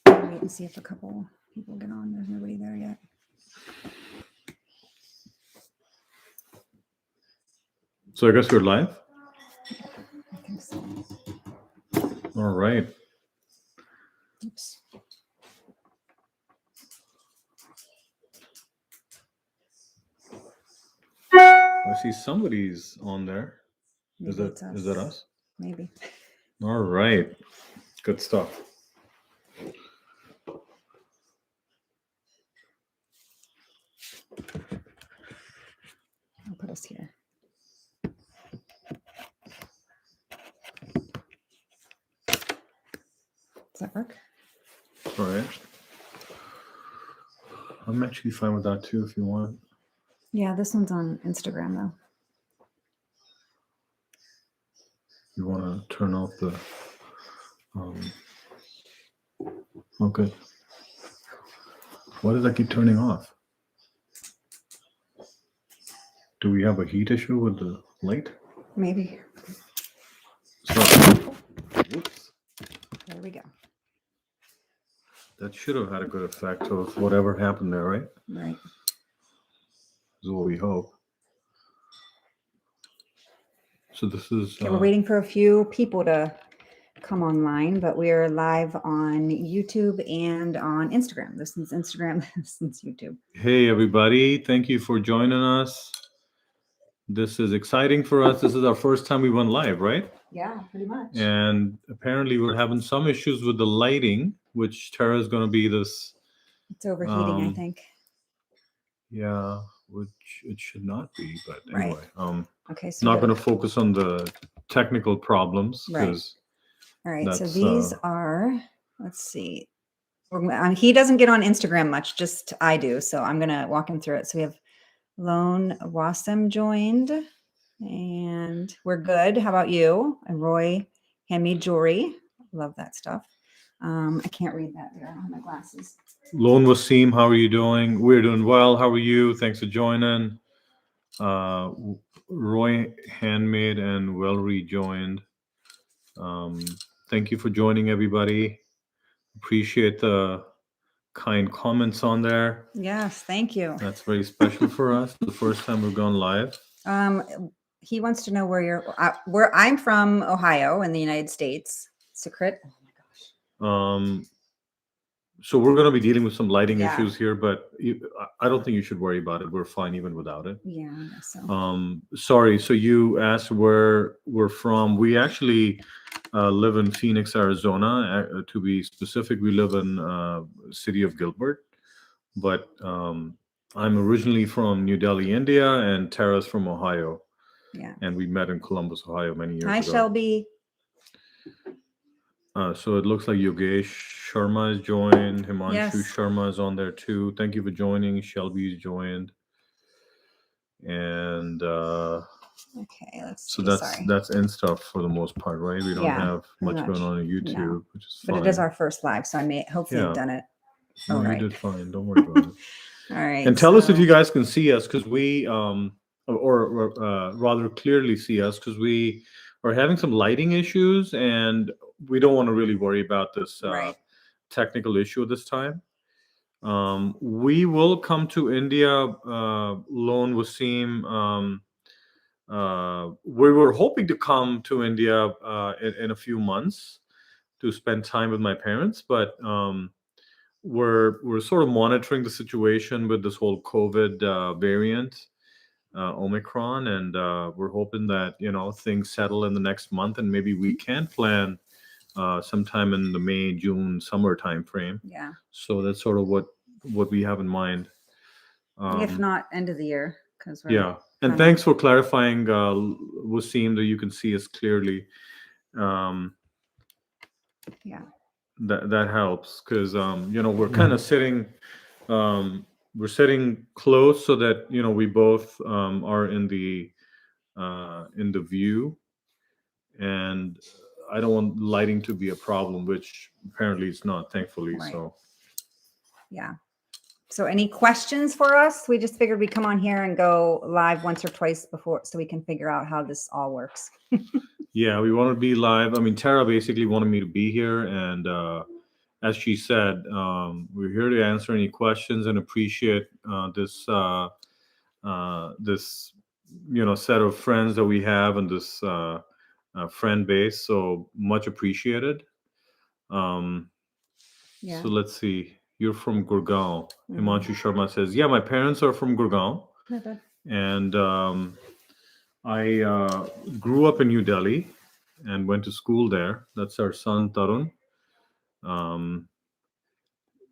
Wait and see if a couple people get on. There's nobody there yet. So I guess we're live? I think so. All right. Oops. I see somebody's on there. Is Maybe that us? Maybe. All right. Good stuff. I'll put us here. Does that work? All right. I'm actually fine with that too if you want. Yeah, this one's on Instagram though. You want to turn off the... Okay. Why does that keep turning off? Do we have a heat issue with the light? Maybe. So, whoops. There we go. That should have had a good effect of whatever happened there, right? Right. Is what we hope. So this is... Okay, we're waiting for a few people to come online, but we're live on YouTube and on Instagram. This is Instagram, this is YouTube. Hey, everybody. Thank you for joining us. This is exciting for us. This is our first time we went live, right? Yeah, pretty much. And apparently we're having some issues with the lighting, which Tara is going to be this... It's overheating, I Um, think. Yeah, which it should not be, but Right. anyway. Okay, so Not going to focus on the technical problems Right. because all right, so that's, these are, let's see. He doesn't get on Instagram much, just I do. So I'm going to walk him through it. So we have Lone Wassam joined and we're good. How about you? And Roy handmade jewelry. Love that stuff. I can't read that there. I don't have my glasses. Lone Wasim, how are you doing? We're doing well. How are you? Thanks for joining. Roy Handmade and well rejoined. Thank you for joining, everybody. Appreciate the kind comments on there. Yes, thank you. That's very special for us. The first time we've gone live. He wants to know where I'm from, Ohio in the United States. Secret. Oh my gosh. So we're going to be dealing with some lighting Yeah. issues here, but I don't think you should worry about it. We're fine even without it. Yeah, I guess so. Sorry. So you asked where we're from. We actually live in Phoenix, Arizona. To be specific, we live in city of Gilbert. But I'm originally from New Delhi, India, and Tara's from Ohio. Yeah. And we met in Columbus, Ohio many years ago. Hi, Shelby. So it looks like Yogesh Sharma is joined. Himanshu Yes. Sharma is on there too. Thank you for joining. Shelby's joined. And Okay, let's so see. that's in stuff for the most part, right? We don't Yeah, have much pretty going much. on YouTube, No. which is fine. But it is our first live, so I may hopefully have Yeah. done it. No, all you right. did fine. Don't worry about it. All right. And tell us if you guys can see us, because we or rather clearly see us, because we are having some lighting issues, and we don't want to really worry about this Right. technical issue this time. We will come to India. Lone Wasim. We were hoping to come to India in a few months to spend time with my parents, but we're sort of monitoring the situation with this whole COVID variant, Omicron, and we're hoping that things settle in the next month, and maybe we can plan sometime in the May, June, summer time frame. Yeah. So that's sort of what we have in mind. If not end of the year, because Yeah. And thanks for clarifying, Wasim, that you can see us clearly. Yeah. That helps because we're kind of sitting we're sitting close so that we both are in the view, and I don't want lighting to be a problem, which apparently it's not, thankfully. Right. So yeah. So any questions for us? We just figured we'd come on here and go live once or twice before so we can figure out how this all works. Yeah, we want to be live. I mean, Tara basically wanted me to be here, and as she said, we're here to answer any questions and appreciate this set of friends that we have and this friend base. So much appreciated. Yeah. So let's see. You're from Gurgaon. Mhm. Himanshu Sharma says, "Yeah, my parents are from Gurgaon, Okay. and I grew up in New Delhi and went to school there. That's our son Tarun. Um,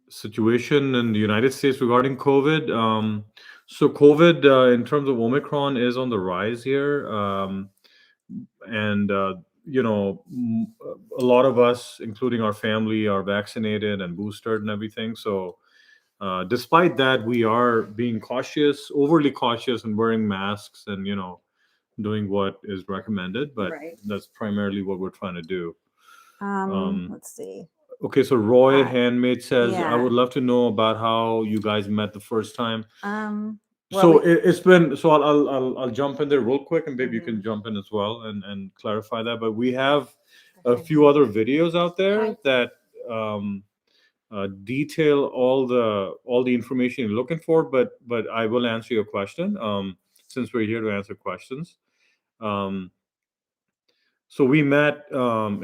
Situation in the United States regarding COVID. So COVID, in terms of Omicron, is on the rise here, and a lot of us, including our family, are vaccinated and boosted and everything. So despite that, we are being cautious, overly cautious, and wearing masks and doing what is recommended. But Right. that's primarily what we're trying to do. Let's see. Okay, so Roy Handmaid says, "I yeah. would love to know about how you guys met the first time." Well, So it's been so I'll jump in there real quick, and babe, you can Mhm. jump in as well and clarify that. But we have a few other videos out there that detail all the information you're looking for. But I will answer your question since we're here to answer questions. So we met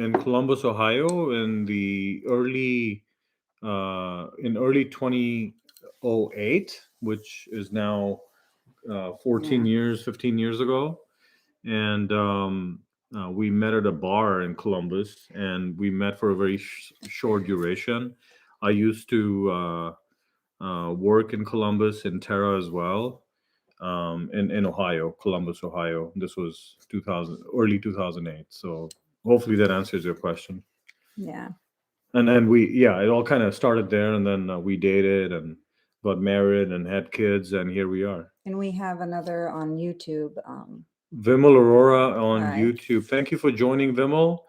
in Columbus, Ohio, in the early 2008, which is now 14 years, 15 years ago, and we met at a bar in Columbus, and we met for a very short duration. I used to work in Columbus, in Terra as well, in Ohio, Columbus, Ohio. This was early 2008. So hopefully that answers your question. Yeah. And then it all kind of started there, and then we dated and got married and had kids, and here we are. And we have another on YouTube. Vimal Aurora on Hi. YouTube. Thank you for joining, Vimal.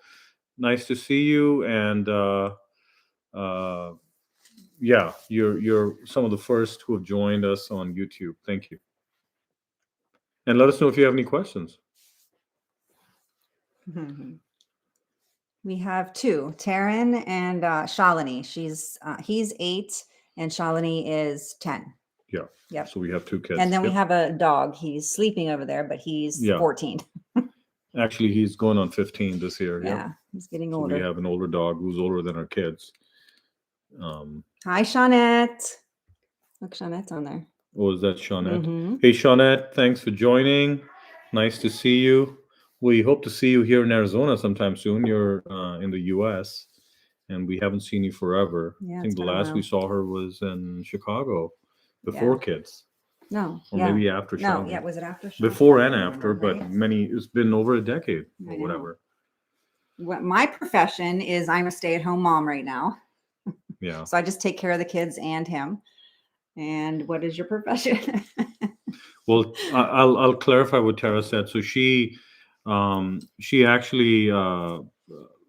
Nice to see you. And yeah, you're some of the first who have joined us on YouTube. Thank you. And let us know if you have any questions. We have two, Taryn and Shalini. He's 8 and Shalini is 10. Yeah. Yep. So we have two kids. And then we Yep. have a dog. He's sleeping over there, but he's Yeah. 14. Actually, he's going on 15 this year. Yeah, Yep. he's getting So older. we have an older dog who's older than our kids. Hi, Shawnette. Look, Shawnette's on there. Oh, is that Shawnette? Mhm. Hey, Shawnette, thanks for joining. Nice to see you. We hope to see you here in Arizona sometime soon. You're in the U.S., and we haven't seen you forever. Yeah, I think it's the been a last we while. saw her was in Chicago before kids, No, or yeah. maybe after No, Shawnee. yeah, was it after Shawnee? Before and I don't after, remember, but it's been over a decade I or know. whatever. What my profession is, I'm a stay-at-home mom right now. Yeah. So I just take care of the kids and him. And what is your profession? Well, I'll clarify what Tara said. So she actually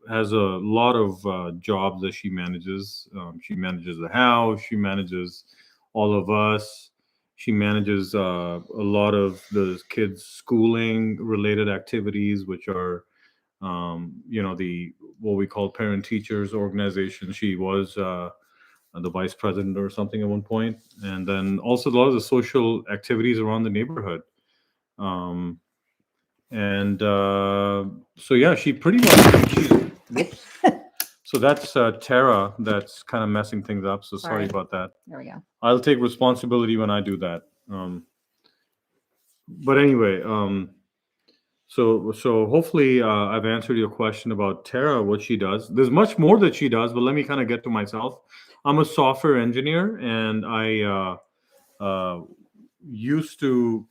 has a lot of jobs that she manages. She manages the house. She manages all of us. She manages a lot of the kids' schooling related activities, which are the what we call parent teachers organization. She was the vice president or something at one point, and then also a lot of the social activities around the neighborhood. And so yeah, she pretty much whoops. So that's Tara that's kind of messing things up. So sorry about that. There we go. I'll take responsibility when I do that. But anyway, so hopefully I've answered your question about Tara, what she does. There's much more that she does, but let me kind of get to myself. I'm a software engineer, and I used to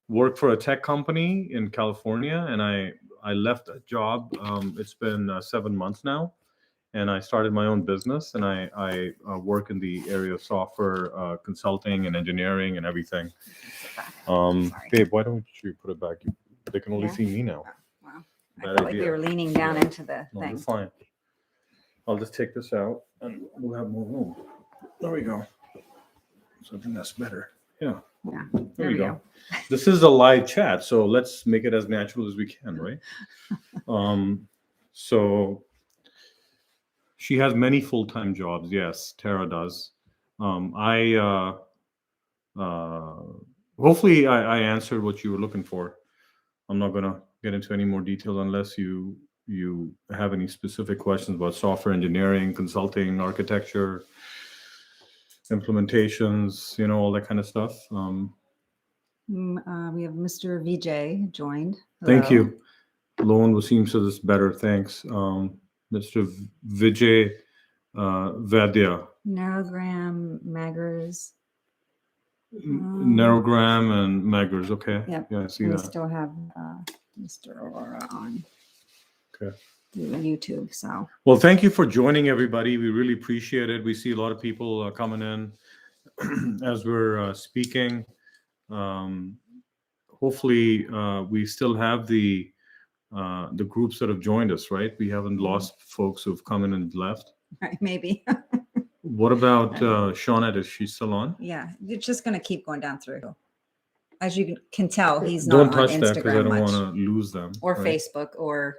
work for a tech company in California, and I left that job. It's been 7 months now, and I started my own business, and I work in the area of software consulting and engineering and everything. Babe, why don't you put it back? They can only see me now. Wow. I Bad felt like we idea. were leaning down into the No, thing. you're fine. I'll just take this out, and we'll have more room. There we go. So I think that's better. Yeah. Yeah. There we go. This is a live chat, so let's make it as natural as we can, right? So she has many full-time jobs. Yes, Tara does. Hopefully I answered what you were looking for. I'm not gonna get into any more details unless you have any specific questions about software engineering, consulting, architecture, implementations, all that kind of stuff. We have Mr. VJ joined. Thank Hello. you. Loan Wasim says it's better. Thanks. Mr. Vijay Vadya. Narrowgram, Maggers. Narrowgram and Maggers. Okay. Yep. Yeah, I see We that. still have Mr. Aurora on. Okay. Through YouTube. So. Well, thank you for joining, everybody. We really appreciate it. We see a lot of people coming in as we're speaking. Hopefully, we still have the groups that have joined us, right? We haven't lost folks who've come in and left. Right, maybe. What about Shawnette? Is she still on? Yeah, it's just going to keep going down through. As you can tell, he's Don't not on touch that because I Instagram don't much, want to lose them. or right? Facebook, or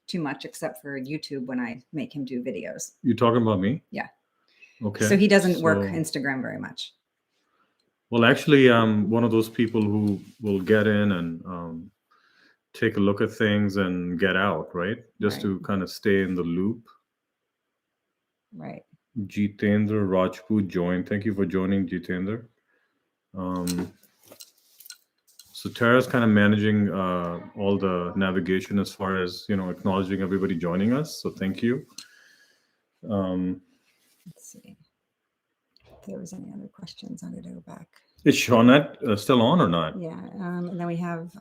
too much, except for YouTube when I make him do videos. You talking about me? Yeah. Okay. So he doesn't work Instagram very much. Well, actually, I'm one of those people who will get in and take a look at things and get out, right? Just to kind of stay in the loop. Right. Jitendra Rajput joined. Thank you for joining, Jitendra. So Tara's kind of managing all the navigation as far as, acknowledging everybody joining us. So thank you. Let's see if there was any other questions. I'm going to go back. Is Shawnette still on or not? Yeah. And then we have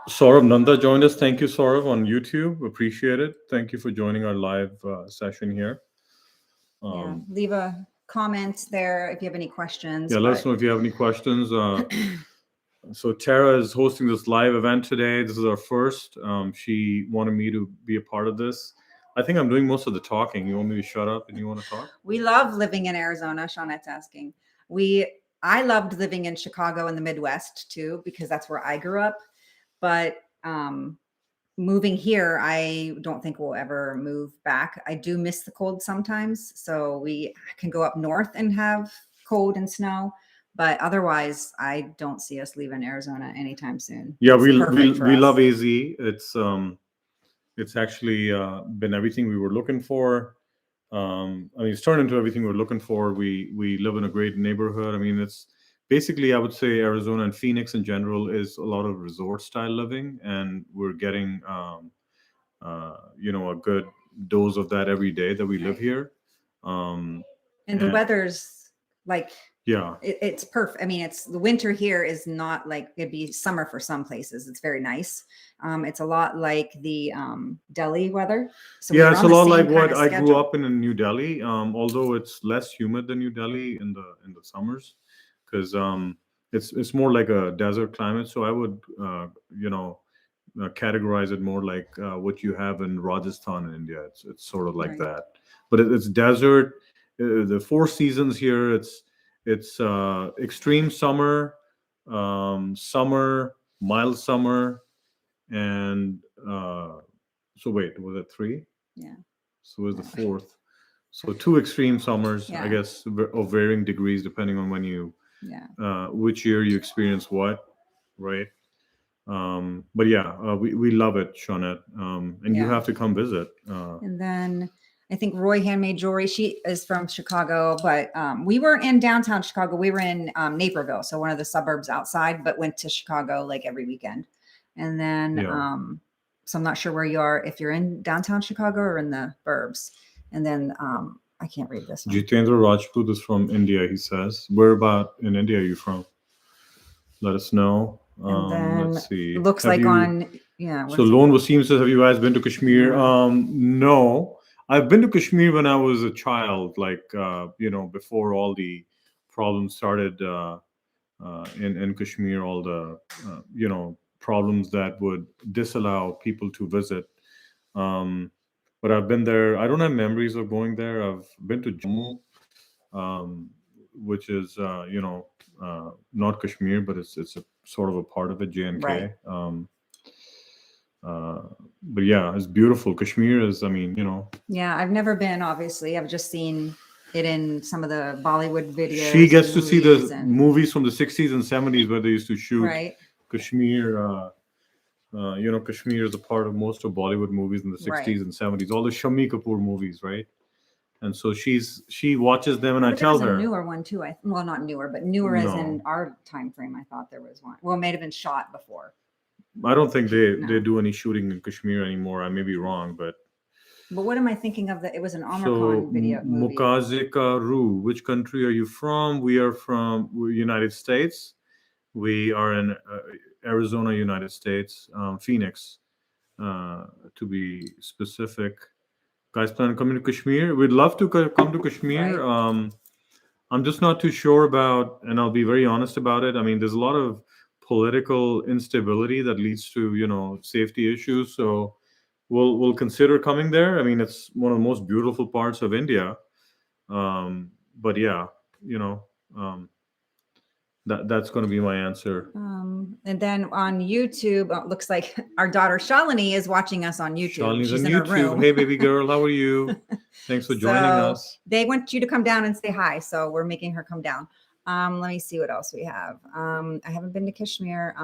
Saurav Nanda joined us. Thank you, Saurav, on YouTube. Appreciate it. Thank you for joining our live session here. Yeah, leave a comment there if you have any questions. Yeah, let us know if you have any questions. So Tara is hosting this live event today. This is our first. She wanted me to be a part of this. I think I'm doing most of the talking. You want me to shut up and you want to talk? We love living in Arizona. Shawnette's asking. I loved living in Chicago in the Midwest too, because that's where I grew up. But moving here, I don't think we'll ever move back. I do miss the cold sometimes. So we can go up north and have cold and snow. But otherwise, I don't see us leaving Arizona anytime soon. Yeah, we love AZ. It's actually been everything we were looking for. It's turned into everything we're looking for. We live in a great neighborhood. It's basically, I would say Arizona and Phoenix in general is a lot of resort style living, and we're getting a good dose of that every day that we live here. And the weather's like, yeah, it's perfect. It's the winter here is not like it'd be summer for some places. It's very nice. It's a lot like the Delhi weather. So yeah, it's a lot like what I grew up in New Delhi. Although it's less humid than New Delhi in the summers, because it's more like a desert climate. So I would categorize it more like what you have in Rajasthan in India. It's sort of like that, but it's desert. The 4 seasons here. It's extreme summer, summer, mild summer, and so wait, was it 3? Yeah. So was the 4th. So 2 extreme summers, I guess, of varying degrees depending on when you, which year you experience what, right? But yeah, we love it, Shawnette, and you have to come visit. And then I think Roy Handmade Jewelry, she is from Chicago, but we were in downtown Chicago. We were in Naperville, so one of the suburbs outside, but went to Chicago like every weekend. And then, so I'm not sure where you are, if you're in downtown Chicago or in the burbs. And then I can't read this one. Jitendra Rajput is from India, he says. Where about in India are you from? Let us know. And then let's see. It looks like So Lone Wasim says, have you guys been to Kashmir? No. I've been to Kashmir when I was a child, like, before all the problems started in Kashmir, all the, problems that would disallow people to visit. But I've been there. I don't have memories of going there. I've been to Jammu. which is not Kashmir, but it's a sort of a part of it, J&K. Right. But yeah, it's beautiful. Kashmir is, I mean, Yeah, I've never been, obviously. I've just seen it in some of the Bollywood videos. she gets to see the movies and- movies from the 60s and 70s where they used to shoot right. Kashmir. Kashmir is a part of most of Bollywood movies in the 60s Right. and 70s, all the Shami Kapoor movies, right? And so she watches them, and I But there tell was a her, newer one too. Well, not newer, but newer as in no, our time frame. I thought there was one. Well, it may have been shot before. I don't think they No. do any shooting in Kashmir anymore. I may be wrong, but what am I thinking of? It was an Amar so Khan video movie. Mukazika Ru, which country are you from? We're United States. We are in Arizona, United States, Phoenix, to be specific. Guys plan on coming to Kashmir? We'd love to come to Kashmir. Right. I'm just not too sure about, and I'll be very honest about it. I mean, there's a lot of political instability that leads to safety issues. So we'll consider coming there. I mean, it's one of the most beautiful parts of India. But yeah, um, that's going to be my answer. And then on YouTube, it looks like our daughter Shalini is watching us on YouTube. Shalini's She's on in her YouTube. room. Hey, baby girl, how are you? Thanks for joining us. They want you to come down and say hi, so we're making her come down. Let me see what else we have. I haven't been to Kashmir.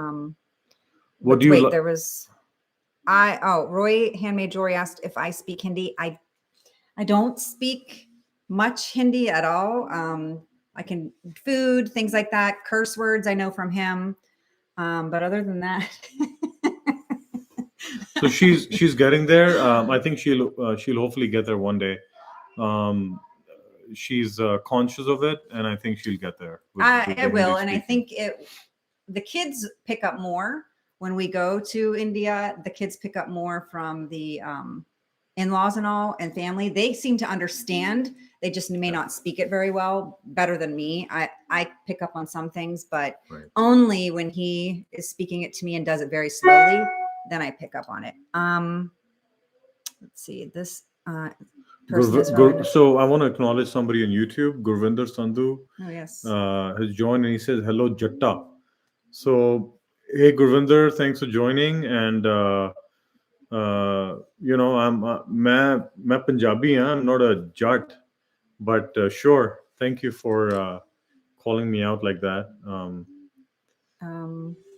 What do you wait? There was Roy Handmaid Jory asked if I speak Hindi. I don't speak much Hindi at all. I can food, things like that, curse words I know from him. But other than that, so she's getting there. I think she'll hopefully get there one day. She's conscious of it, and I think she'll get there. I will, and I think the kids pick up more when we go to India. The kids pick up more from the in-laws and all and family. They seem to understand. They just may not speak it very well, better than me. I pick up on some things, but only when he is speaking it to me and does it very slowly, then I pick up on it. Let's see this. So I want to acknowledge somebody on YouTube. Gurvinder Sandhu has joined, and he says hello Jatta. So hey Gurvinder, thanks for joining. And मैं Punjabi हाँ, I'm not a Jat, but sure, thank you for calling me out like that.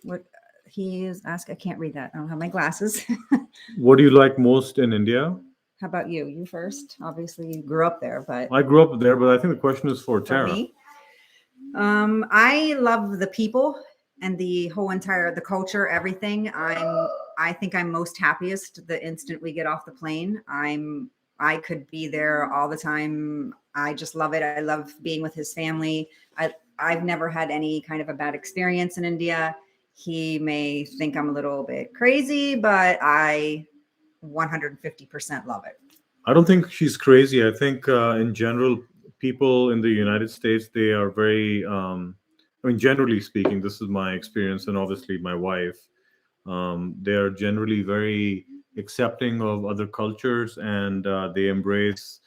What he is asked, I can't read that. I don't have my glasses. What do you like most in India? How about you? You first. Obviously, you grew up there, but I grew up there, but I think the question is for Tara. Me. I love the people and the whole the culture, everything. I think I'm most happiest the instant we get off the plane. I could be there all the time. I just love it. I love being with his family. I've never had any kind of a bad experience in India. He may think I'm a little bit crazy, but I 150% love it. I don't think she's crazy. I think in general, people in the United States, they are very, generally speaking, this is my experience, and obviously my wife, they are generally very accepting of other cultures, and they embrace,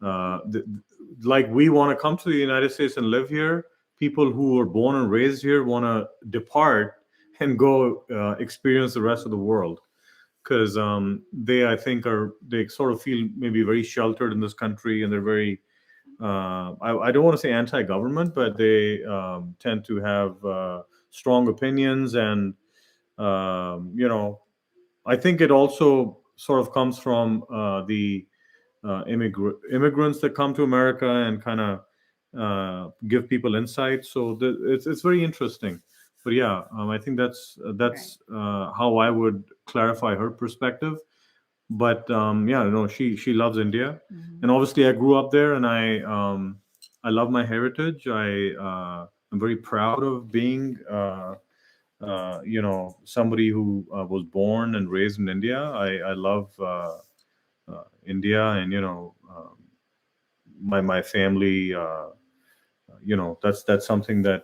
like we want to come to the United States and live here. People who are born and raised here want to depart and go experience the rest of the world. Because I think they sort of feel maybe very sheltered in this country, and they're very I don't want to say anti-government, but they tend to have strong opinions, and I think it also sort of comes from the immigrants that come to America and kind of give people insight. So it's very interesting. But yeah, I think that's how I would clarify her perspective. But she loves India, and obviously I grew up there, and I love my heritage. I'm very proud of being somebody who was born and raised in India. I love India, and my family. That's something that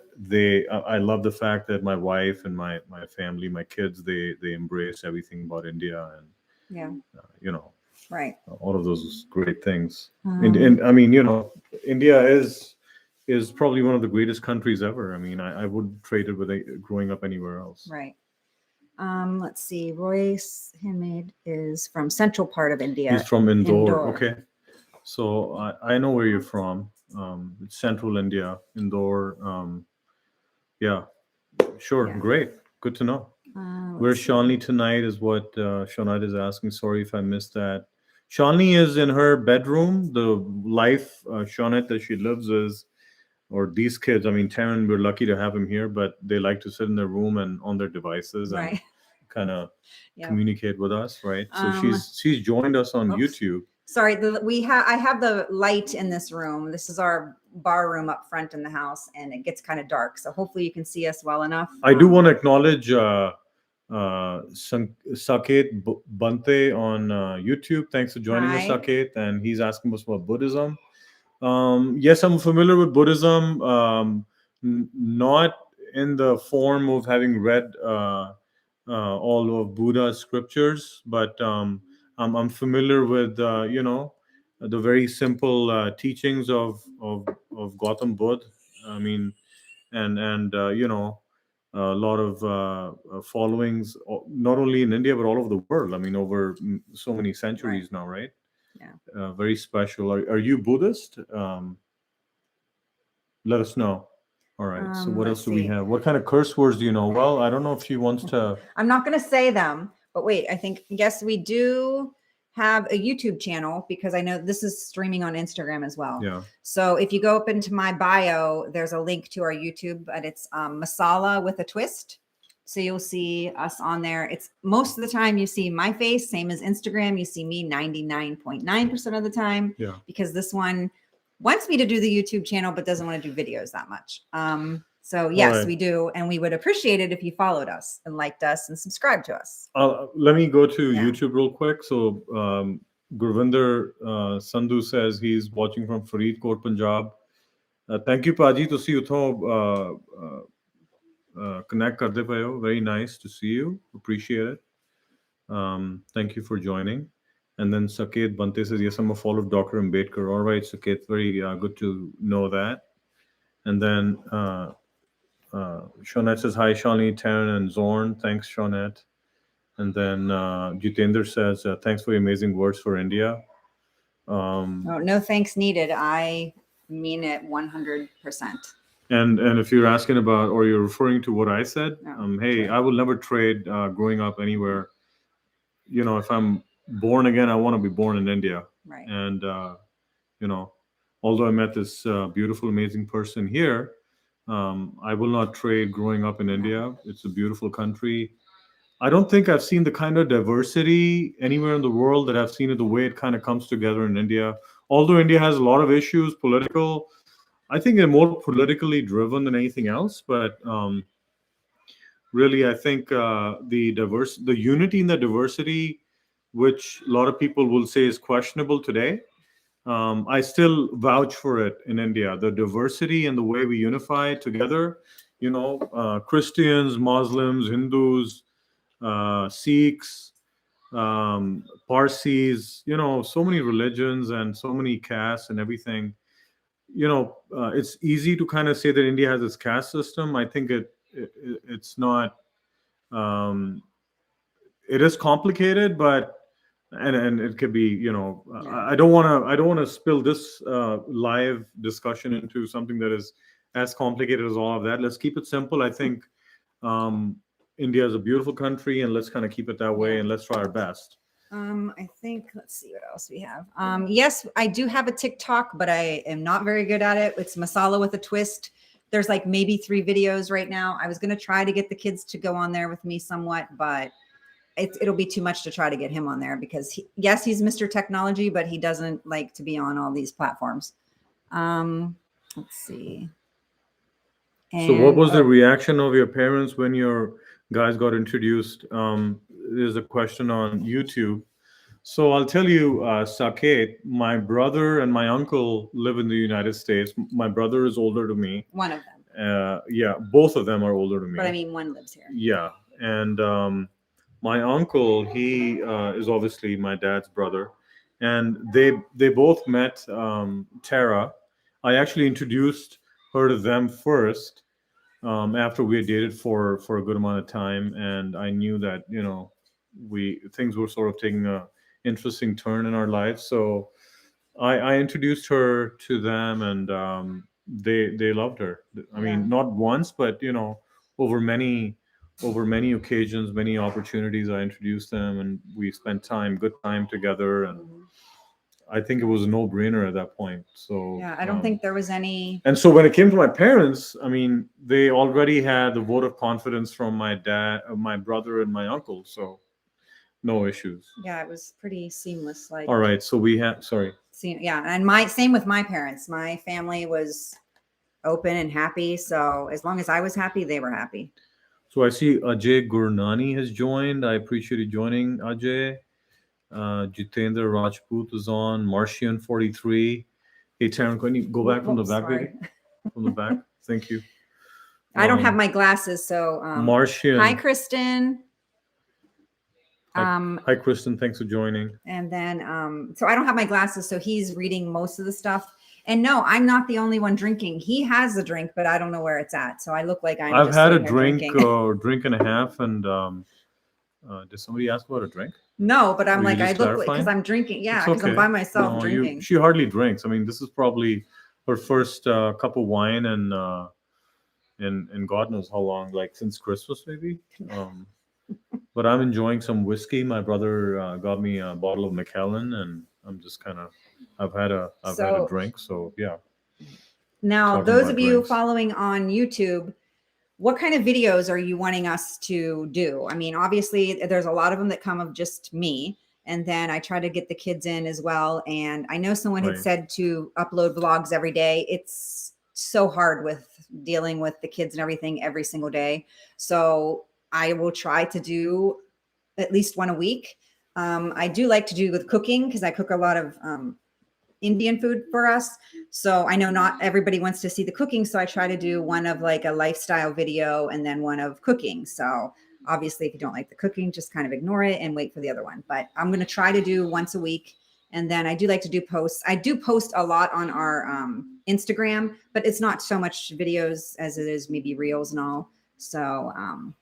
I love the fact that my wife and my family, my kids, they embrace everything about India, and right, all of those great things. And I mean, India is is probably one of the greatest countries ever. I mean, I wouldn't trade it with growing up anywhere else. Right. Let's see. Royce Handmade is from central part of India. He's from Indore. Indore. Okay. So I know where you're from. It's central India, Indore. Yeah, sure. Yeah. Great. Good to know. Where's Shalini tonight is what Shonat is asking. Sorry if I missed that. Shalini is in her bedroom. The life, Shonat, that she lives is, or these kids, I mean, Taryn, we're lucky to have him here, but they like to sit in their room and on their devices and Right. kind of Yep. communicate with us, right? So she's joined us on YouTube. Sorry, I have the light in this room. This is our bar room up front in the house, and it gets kind of dark. So hopefully you can see us well enough. I do want to acknowledge Saket Bante on YouTube. Thanks for joining us, Hi. Saket. And he's asking us about Buddhism. Yes, I'm familiar with Buddhism, not in the form of having read all of Buddha's scriptures, but I'm familiar with the very simple teachings of Gautam Buddha. I mean, and a lot of followings, not only in India but all over the world. I mean, over so many centuries now, right? Yeah. Very special. Are you Buddhist? Let us know. All right. So what else do we have? What kind of curse words do you know? Well, I don't know if she wants to. I'm not going to say them, but wait, yes, we do have a YouTube channel because I know this is streaming on Instagram as well. Yeah. So if you go up into my bio, there's a link to our YouTube, but it's Masala with a twist. So you'll see us on there. It's most of the time you see my face, same as Instagram. You see me 99.9% of the time. Yeah. Because this one wants me to do the YouTube channel, but doesn't want to do videos that much. So yes, we do. And we would appreciate it if you followed us and liked us and subscribed to us. Let me go to YouTube real quick. So Gurvinder Sandhu says he's watching from Faridkot, Punjab. Thank you, Paji, to see you. Connect karde paye ho. Very nice to see you. Appreciate it. Thank you for joining. And then Saket Bante says, yes, I'm a follower of Dr. Ambedkar. All right, Saket, very good to know that. And then Shawnette says, hi, Shawnee, Taryn, and Zorn. Thanks, Shawnette. And then Jitendra says, thanks for your amazing words for India. No thanks needed. I mean it 100%. And if you're asking about, or you're referring to what I said, hey, true. I will never trade growing up anywhere. You know, if I'm born again, I want to be born in India. Right. And, although I met this beautiful, amazing person here, I will not trade growing up in India. It's a beautiful country. I don't think I've seen the kind of diversity anywhere in the world that I've seen it the way it kind of comes together in India. Although India has a lot of issues, political, I think they're more politically driven than anything else. But really, I think the unity in the diversity, which a lot of people will say is questionable today, I still vouch for it in India. The diversity and the way we unify together, Christians, Muslims, Hindus, Sikhs, Parsis, so many religions and so many castes and everything. It's easy to kind of say that India has its caste system. I think it's not. It is complicated, but and it could be. I don't want to spill this live discussion into something that is as complicated as all of that. Let's keep it simple. I think India is a beautiful country, and let's kind of keep it that way, and let's try our best. I think, let's see what else we have. Yes, I do have a TikTok, but I am not very good at it. It's Masala with a twist. There's like maybe 3 videos right now. I was going to try to get the kids to go on there with me somewhat, but it'll be too much to try to get him on there because he's Mr. Technology, but he doesn't like to be on all these platforms. Let's see. So what was the reaction of your parents when your guys got introduced? There's a question on YouTube. So I'll tell you, Saket, my brother and my uncle live in the United States. My brother is older to me. One of them. Yeah, both of them are older to me. But I mean, one lives here. Yeah. And my uncle, he is obviously my dad's brother. And they both met Tara. I actually introduced heard of them first after we had dated for a good amount of time, and I knew that things were sort of taking a interesting turn in our lives. So I introduced her to them, and they loved her. I Yeah. mean, not once, but over many occasions, many opportunities, I introduced them, and we spent good time together, and I think it was a no-brainer at that point. So Yeah, I don't think there was any. and so when it came to my parents, I mean, they already had the vote of confidence from my dad, my brother, and my uncle. So no issues. Yeah, it was pretty seamless. Like, All right. So we had, sorry. yeah, and same with my parents. My family was open and happy. So as long as I was happy, they were happy. So I see Ajay Gurnani has joined. I appreciate you joining, Ajay. Jitendra Rajput is on. Martian 43. Hey, Taryn, can you go back from the back, Sorry. baby? From the back. Thank you. I don't have my glasses, so Martian. hi, Kristen. Hi, Kristen. Thanks for joining. And then, so I don't have my glasses, so he's reading most of the stuff. And no, I'm not the only one drinking. He has a drink, but I don't know where it's at. So I look like I've just had a sitting there drink drinking. or drink and a half, and did somebody ask about a drink? No, but I'm Were you like, I just look because clarifying? I'm drinking. Yeah, It's because I'm okay. by myself No, drinking. she hardly drinks. I mean, this is probably her first cup of wine, and God knows how long, like since Christmas maybe. But I'm enjoying some whiskey. My brother got me a bottle of Macallan, and I'm just kind of, I've had a drink. So yeah. Now, Talking those about of you drinks. following on YouTube, what kind of videos are you wanting us to do? I mean, obviously, there's a lot of them that come of just me. And then I try to get the kids in as well. And I know someone had Right. said to upload vlogs every day. It's so hard with dealing with the kids and everything every single day. So I will try to do at least one a week. I do like to do with cooking because I cook a lot of Indian food for us. So I know not everybody wants to see the cooking. So I try to do one of like a lifestyle video and then one of cooking. So obviously if you don't like the cooking, just kind of ignore it and wait for the other one. But I'm going to try to do once a week. And then I do like to do posts. I do post a lot on our Instagram, but it's not so much videos as it is maybe reels and all. So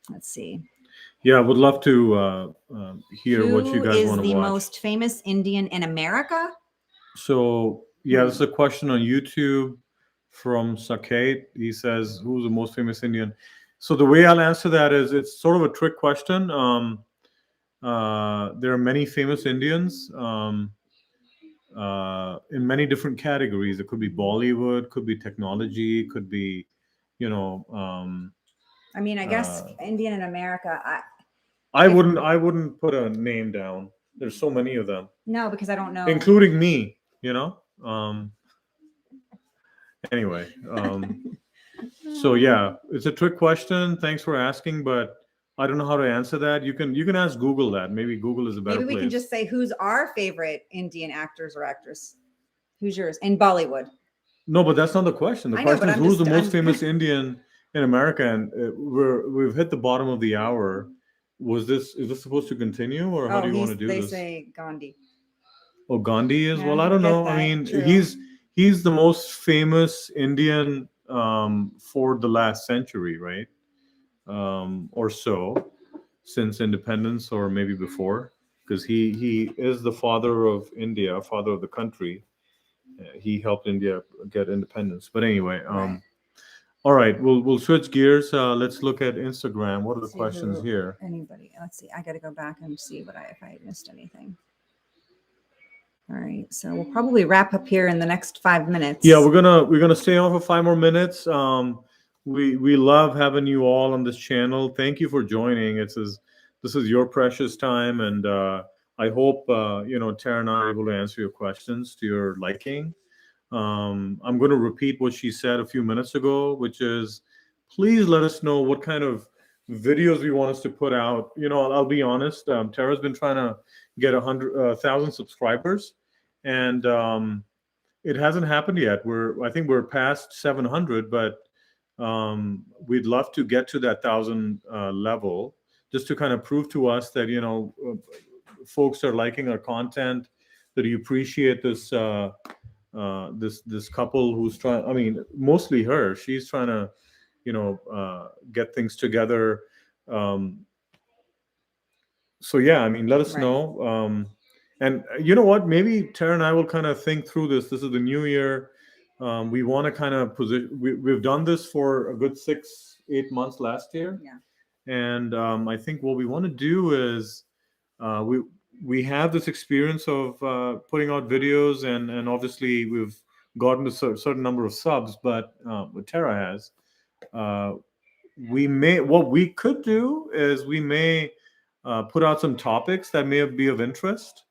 let's see. Yeah, I would love to hear what you guys want to watch. Who is the most famous Indian in America? So yeah, this is a question on YouTube from Saket. He says, "Who's the most famous Indian?" So the way I'll answer that is, it's sort of a trick question. There are many famous Indians in many different categories. It could be Bollywood, could be technology, could be, I mean, I guess Indian in America. I wouldn't put a name down. There's so many of them. No, because I don't know. Including me, Anyway, so yeah, it's a trick question. Thanks for asking, but I don't know how to answer that. You can ask Google that. Maybe Google is a better place. Maybe we can just say, who's our favorite Indian actors or actress? Who's yours in Bollywood? No, but that's not the question. The question is, who's the most famous Indian in America? And we've hit the bottom of the hour. Is this supposed to continue, or how do you want to do this? They say Gandhi. Oh, Gandhi is? Well, I don't know. I mean, he's the most famous Indian for the last century, right? Or so, since independence, or maybe before, because he is the father of India, father of the country. He helped India get independence. But anyway, Right. All right, we'll switch gears. Let's look at Instagram. What are the questions here? Anybody? Let's see. I got to go back and see if I missed anything. All right, so we'll probably wrap up here in the next 5 minutes. Yeah, we're gonna stay on for 5 more minutes. We love having you all on this channel. Thank you for joining. This is your precious time, and I hope Tara and I are able to answer your questions to your liking. I'm going to repeat what she said a few minutes ago, which is, please let us know what kind of videos we want us to put out. I'll be honest. Tara's been trying to get 100,000 subscribers, and it hasn't happened yet. I think we're past 700, but we'd love to get to that 1,000 level, just to kind of prove to us that folks are liking our content, that you appreciate this this couple who's trying. I mean, mostly her. She's trying to, get things together. Um, so yeah, I mean, let us Right. know. And you know what? Maybe Tara and I will kind of think through this. This is the new year. We want to kind of position. We've done this for a good 6-8 months last year, Yeah. and I think what we want to do is we have this experience of putting out videos, and obviously we've gotten a certain number of subs, but what Tara has. What we could do is we may put out some topics that may be of interest,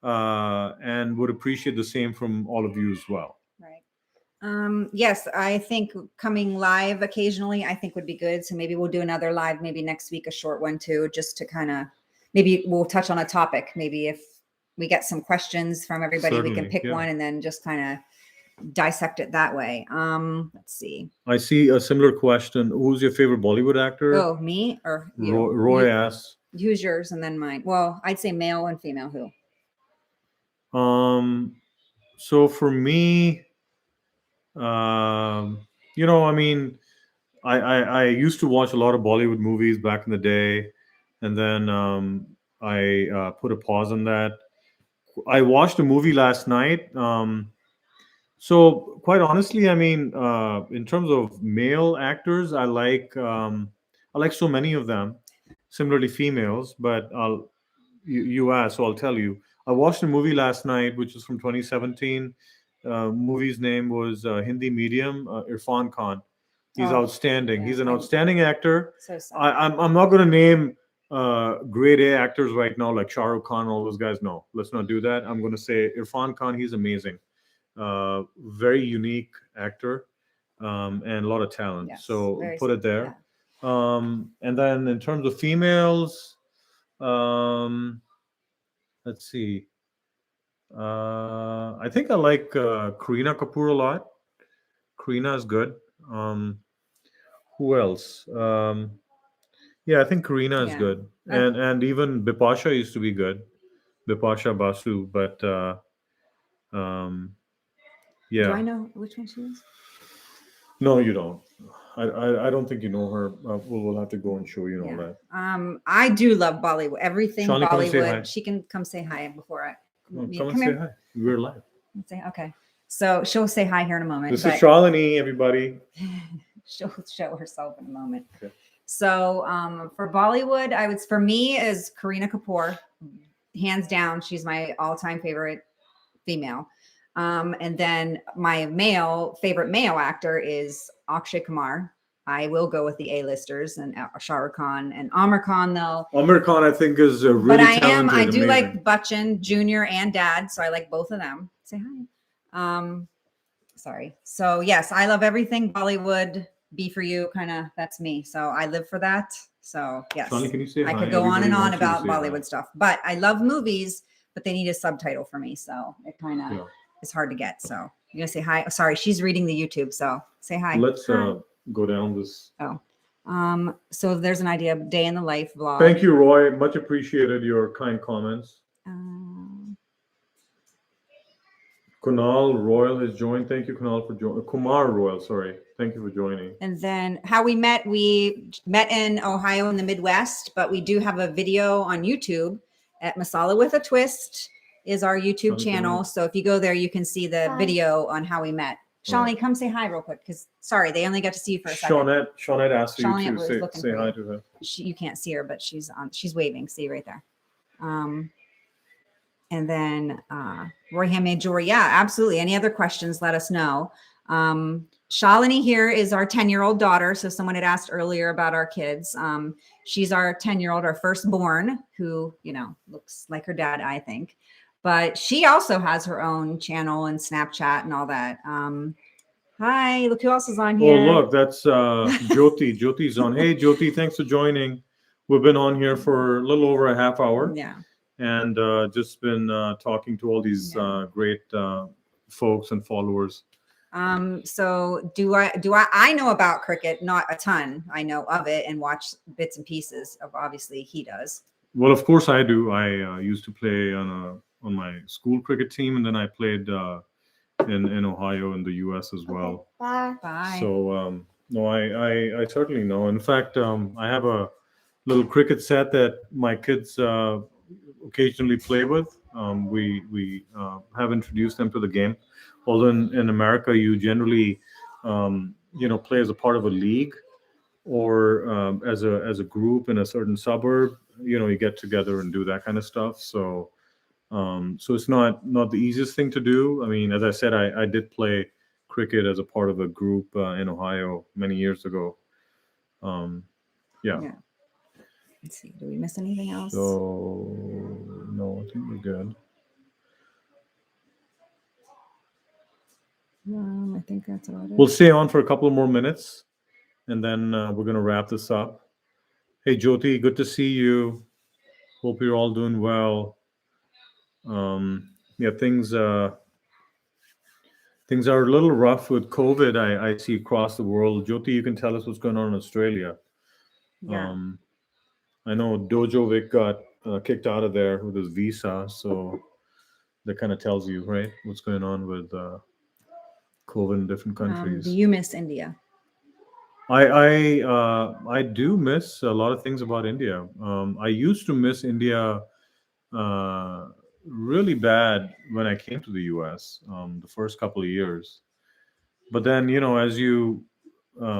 and would appreciate the same from all of you as well. Right. Yes, I think coming live occasionally, I think would be good. So maybe we'll do another live, maybe next week, a short one too, just to kind of, maybe we'll touch on a topic. Maybe if we get some questions from everybody, we can Certainly, pick yeah. one and then just kind of dissect it that way. Let's see. I see a similar question. Who's your favorite Bollywood actor? Oh, me or you? Roy asks. Who's yours and then mine? Well, I'd say male and female. Who? So for me, I mean, I used to watch a lot of Bollywood movies back in the day, and then I put a pause on that. I watched a movie last night. So quite honestly, I mean, in terms of male actors, I like so many of them. Similarly, females, but you asked, so I'll tell you. I watched a movie last night, which is from 2017. Movie's name was Hindi Medium. Irfan Khan. He's outstanding. yeah, He's an outstanding actor. So sad. I'm not going to name grade A actors right now like Shah Rukh Khan, all those guys. No, let's not do that. I'm going to say Irfan Khan. He's amazing. Very unique actor, and a lot of talent. Yes, so very put it there. And then in terms of females, let's see. I think I like Kareena Kapoor a lot. Kareena is good. Who else? Yeah, I think Kareena is Yeah. good, and even Bipasha used to be good. Bipasha Basu, but yeah. Do I know which one she is? No, you don't. I don't think you know her. We'll have to go and show you all that. I do love Bollywood. Everything Shalini, come and say hi. Bollywood. She can come say hi before I Come and say hi. We're live. say okay. So she'll say hi here in a moment. This is Shalini, everybody. She'll show herself in a moment. Okay. So for Bollywood, for me is Kareena Kapoor, hands down. She's my all-time favorite female. And then my favorite male actor is Akshay Kumar. I will go with the A-listers and Shah Rukh Khan and Amir Khan though. Amir Khan, I think, is really talented. I do like Bachchan Jr. and Dad, so I like both of them. Say hi. Sorry. So yes, I love everything Bollywood. Be for you, kind of. That's me. So I live for that. So yes, Shani, can you say I hi? could go on and on Everybody wants about you to say Bollywood hi. stuff, but I love movies. But they need a subtitle for me, so it kind of is hard to get. So you're gonna say hi. Oh, sorry, she's reading the YouTube, so say hi. Let's go down this. So there's an idea of day in the life vlog. Thank you, Roy. Much appreciated your kind comments. Kunal Royal has joined. Thank you, Kunal, for joining. Kumar Royal, sorry. Thank you for joining. And then how we met in Ohio in the Midwest, but we do have a video on YouTube at Masala with a Twist is our YouTube channel. So if you go there, you can see the video on how we met. Shalini, come say hi real quick, because sorry, they only got to see you for a second. Shawnette asked you Shawnette to say hi to her. You can't see her, but she's waving. See right there. And then Royham Major, yeah, absolutely. Any other questions, let us know. Shalini here is our 10-year-old daughter. So someone had asked earlier about our kids. She's our 10-year-old, our firstborn, who, looks like her dad, I think. But she also has her own channel and Snapchat and all that. Hi, look who else is on here. Oh, look, that's Jyoti. Jyoti's on. Hey, Jyoti, thanks for joining. We've been on here for a little over a half hour. Yeah. And just been talking to all these great folks and followers. So I know about cricket, not a ton. I know of it and watch bits and pieces of, obviously he does. Well, of course I do. I used to play on my school cricket team, and then I played in Ohio and the U.S. as well. Bye. So no, I certainly know. In fact, I have a little cricket set that my kids occasionally play with. We have introduced them to the game. Although in America, you generally play as a part of a league or as a group in a certain suburb. You get together and do that kind of stuff. So it's not the easiest thing to do. I mean, as I said, I did play cricket as a part of a group in Ohio many years ago. Um, yeah. Yeah. Let's see. Do we miss anything else? So no, I think we're good. I think that's about it. We'll stay on for a couple more minutes, and then we're gonna wrap this up. Hey, Jyoti, good to see you. Hope you're all doing well. Yeah, things are a little rough with COVID. I see across the world. Jyoti, you can tell us what's going on in Australia. Yeah. I know Dojovic got kicked out of there with his visa, so that kind of tells you, right, what's going on with COVID in different countries. Do you miss India? I do miss a lot of things about India. I used to miss India uh, really bad when I came to the U.S. The first couple of years, but then as you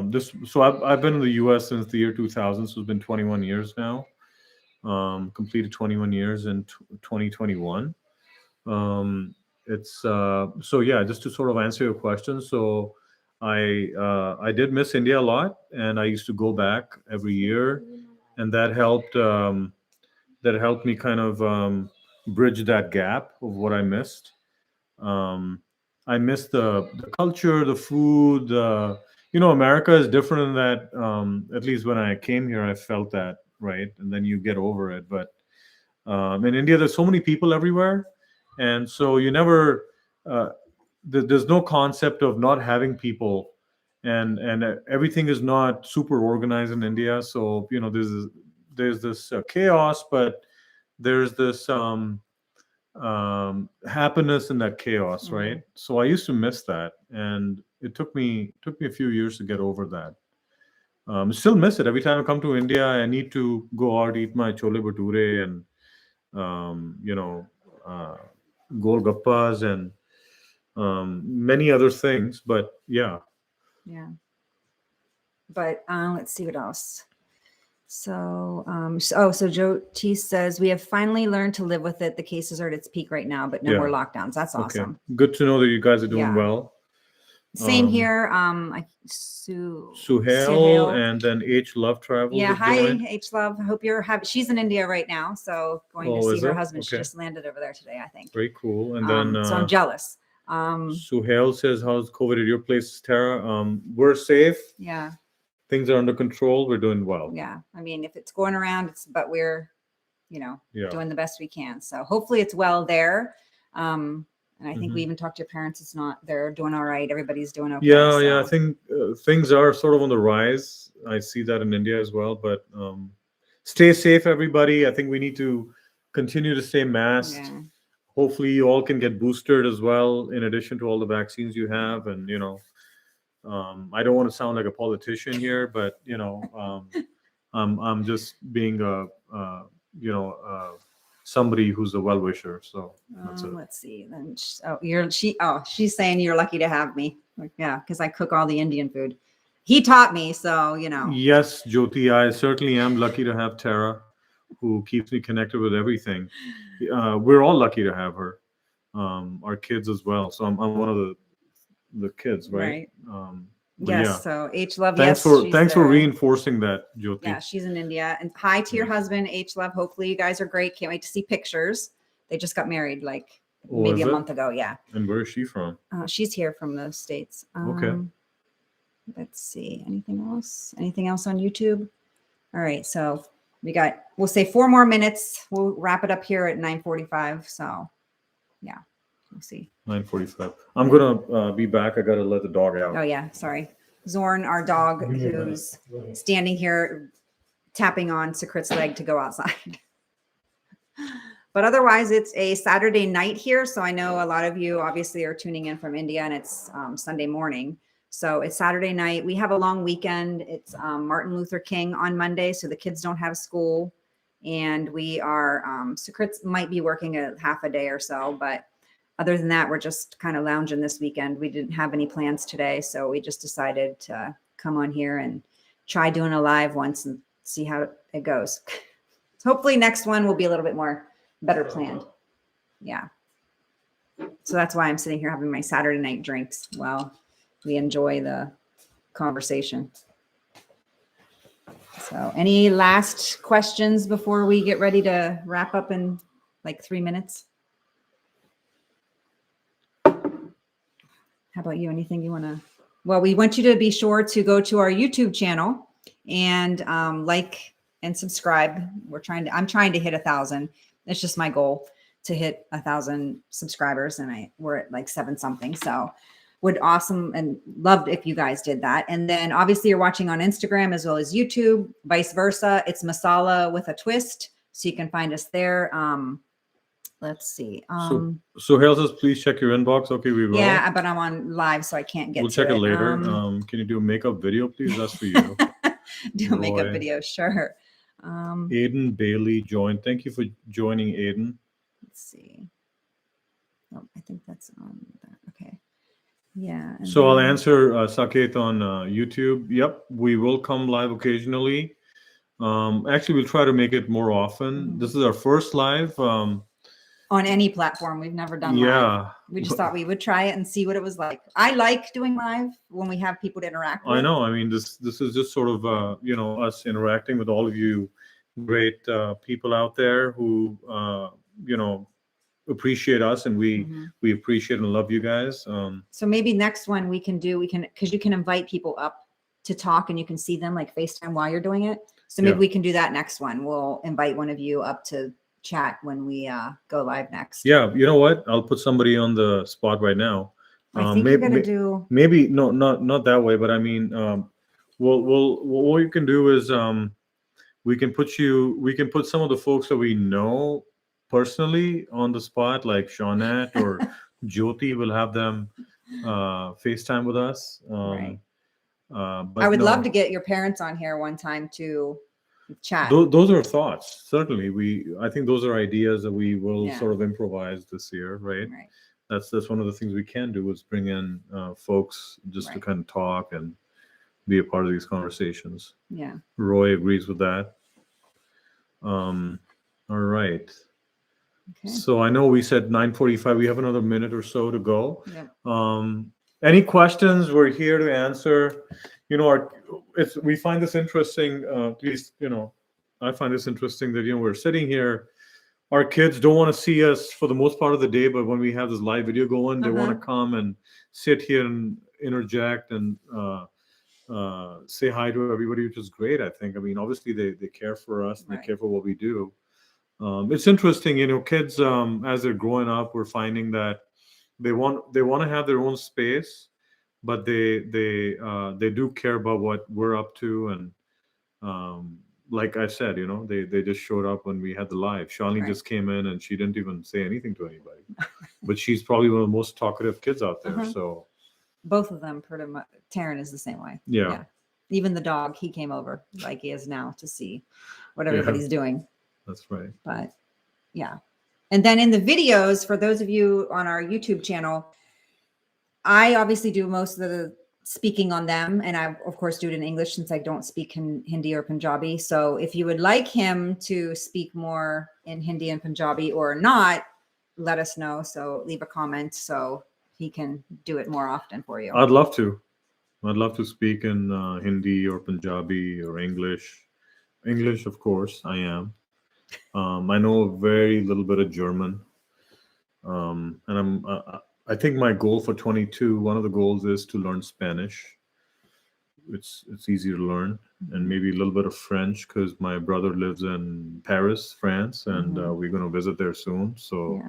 this so I've been in the U.S. since the year 2000, so it's been 21 years now. Completed 21 years in 2021. It's so yeah, just to sort of answer your question. So I did miss India a lot, and I used to go back every year, and that helped me kind of bridge that gap of what I missed. Um, I miss the culture, the food. America is different in that. At least when I came here, I felt that, right, and then you get over it. But in India, there's so many people everywhere, and so you never. Uh, there's no concept of not having people, and everything is not super organized in India. So there's this chaos, but there's this happiness in that chaos, right? So I used to miss that, and it took me a few years to get over that. Still miss it every time I come to India. I need to go out, eat my chole bhature and um, you know uh, golgappas and many other things. But yeah, Yeah. But let's see what else. So Joe T says we have finally learned to live with it. The cases are at its peak right now, but no Yeah. more lockdowns. That's okay, awesome. good to know that you guys are doing Yeah. well. Same Um, here. Suhail and then H Love Travel. Yeah, just hi joined. H Love. I hope you're happy. She's in India right now, so going Oh, to is see her it? husband. She Okay. just landed over there today, I think. Very cool. And then So I'm jealous. Suhail says, "How's COVID at your place, Tara?" We're safe. Yeah. Things are under control. We're doing well. Yeah. I mean, if it's going around, but we're, Yeah. doing the best we can. So hopefully it's well there. And I think we Mhm. even talked to your parents. It's not, they're doing all right. Everybody's doing okay. Yeah, yeah. I so. think things are sort of on the rise. I see that in India as well. But stay safe, everybody. I think we need to continue to stay masked. Yeah. Hopefully, you all can get boosted as well, in addition to all the vaccines you have. And I don't want to sound like a politician here, but I'm just being somebody who's a well wisher. So that's it. Let's see. Then she's saying you're lucky to have me. Like, yeah, because I cook all the Indian food. He taught me, so Yes, Jyoti, I certainly am lucky to have Tara, who keeps me connected with everything. We're all lucky to have her, our kids as well. So I'm one of the kids, right? Right. But Yes. yeah. So H Love. Thanks Yes. for there. reinforcing that, Jyoti. Yeah, she's in India. And hi to your husband, H Love. Hopefully you guys are great. Can't wait to see pictures. They just got married like maybe is a it? month ago. Yeah. And where is she from? She's here from the States. Okay. Let's see. Anything else? Anything else on YouTube? All right. So we'll say 4 more minutes. We'll wrap it up here at 9:45. So yeah, we'll see. 9:45. I'm gonna be back. I gotta let the dog out. Oh yeah. Sorry. Zorn, our dog, who's standing here tapping on Sakrit's leg to go outside. But otherwise, it's a Saturday night here. So I know a lot of you obviously are tuning in from India, and it's Sunday morning. So it's Saturday night. We have a long weekend. It's Martin Luther King on Monday, so the kids don't have school. And we are, Sukrits might be working a half a day or so, but other than that, we're just kind of lounging this weekend. We didn't have any plans today, so we just decided to come on here and try doing a live once and see how it goes. Hopefully next one will be a little bit more better planned. Yeah. So that's why I'm sitting here having my Saturday night drinks while we enjoy the conversation. So any last questions before we get ready to wrap up in like 3 minutes? How about you? Anything you want to? Well, we want you to be sure to go to our YouTube channel and like and subscribe. I'm trying to hit 1,000. It's just my goal to hit 1,000 subscribers, and we're at like 7 something. So would awesome and loved if you guys did that. And then obviously you're watching on Instagram as well as YouTube, vice versa. It's Masala with a twist. So you can find us there. Let's see. So Hale says, please check your inbox. Okay, we will. Yeah, but I'm on live, so I can't get We'll to check it it later. Can you do a makeup video, please? That's for you. Do a makeup video, sure. Aiden Bailey joined. Thank you for joining, Aiden. Let's see. Oh, I think that's on there. Okay. Yeah. So I'll answer Saket on YouTube. Yep, we will come live occasionally. Actually, we'll try to make it more often. This is our first live. On any platform. We've never done live. We just thought we would try it and see what it was like. I like doing live when we have people to interact with. I know. I mean, this is just sort of, us interacting with all of you great people out there who, appreciate us, and we appreciate and love you guys. So maybe next one because you can invite people up to talk and you can see them like FaceTime while you're doing it. So maybe we can do that next one. We'll invite one of you up to chat when we go live next. Yeah, you know what? I'll put somebody on the spot right now. I think you're gonna do maybe not that way, but I mean, what you can do is we can put some of the folks that we know personally on the spot, like Shawnette or Jyoti. Will have them FaceTime with us. Right. But I would love to get your parents on here one time to chat. Those are thoughts. Certainly, I think those are ideas that we will sort of improvise this year, right? Right. That's one of the things we can do, is bring in folks just to kind of talk and be a part of these conversations. Yeah. Roy agrees with that. All right. Okay. So I know we said 9:45. We have another minute or so to go. Yeah. Any questions? We're here to answer. We find this interesting. At least, I find this interesting that we're sitting here. Our kids don't want to see us for the most part of the day, but when we have this live video going, they want to come and sit here and interject and say hi to everybody, which is great. I think. I mean, obviously they care for us. And they care for what we do. It's interesting, kids as they're growing up, we're finding that they want to have their own space, but they do care about what we're up to. And like I said, they just showed up when we had the live. Shawnee just came in and she didn't even say anything to anybody, but she's probably one of the most talkative kids out there. So both of them pretty much. Taryn is the same way. Yeah. Even the dog, he came over like he is now to see what everybody's doing. That's right. But yeah. And then in the videos, for those of you on our YouTube channel, I obviously do most of the speaking on them. And I, of course, do it in English since I don't speak Hindi or Punjabi. So if you would like him to speak more in Hindi and Punjabi or not, let us know. So leave a comment so he can do it more often for you. I'd love to. I'd love to speak in Hindi or Punjabi or English. English, of course, I am. I know a very little bit of German. And I think my goal for 22, one of the goals is to learn Spanish. It's easy to learn, and maybe a little bit of French because my brother lives in Paris, France, and we're going to visit there soon. So,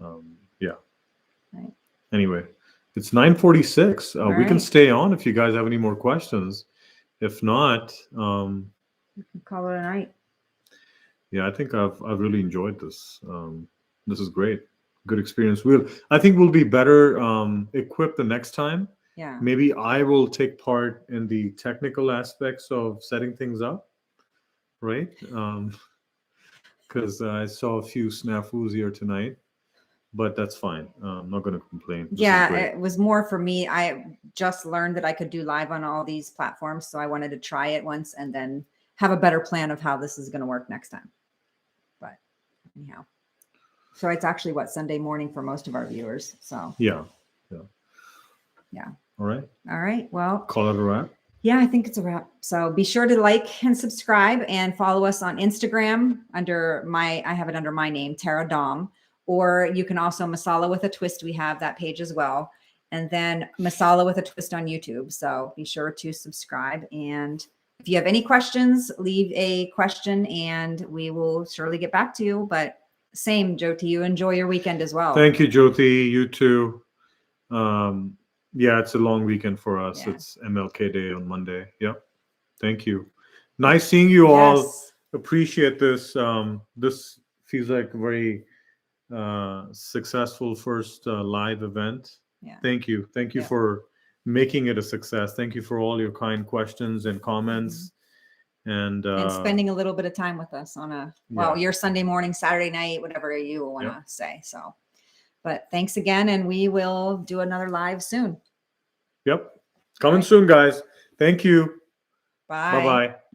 Right. Anyway, it's 9:46. We can right. stay on if you guys have any more questions. If not, we can call it a night. Yeah, I think I've really enjoyed this. This is great. Good experience. I think we'll be better equipped the next time. Yeah. Maybe I will take part in the technical aspects of setting things up, right? Because I saw a few snafus here tonight, but that's fine. I'm not going to complain. This is Yeah, great. it was more for me. I just learned that I could do live on all these platforms. So I wanted to try it once and then have a better plan of how this is going to work next time. But anyhow, so it's actually Sunday morning for most of our viewers. So Yeah. yeah. All right. All right. Well, Call it a wrap. yeah, I think it's a wrap. So be sure to like and subscribe and follow us on Instagram I have it under my name, Tara Dham, or you can also Masala with a Twist. We have that page as well. And then Masala with a Twist on YouTube. So be sure to subscribe. And if you have any questions, leave a question and we will surely get back to you. But same, Jyoti, you enjoy your weekend as well. Thank you, Jyoti. You too. Yeah, it's a long weekend for us. Yeah. It's MLK Day on Monday. Yep. Thank you. Nice seeing you all. Yes. Appreciate this. This feels like a very successful first live event. Yeah. Thank you. Thank you Yeah. for making it a success. Thank you for all your kind questions and comments. And Spending a little bit of time with us on your Sunday morning, Saturday night, whatever you want to say. So, but thanks again. And we will do another live soon. Yep. Coming soon, guys. Thank you. Bye. Bye-bye.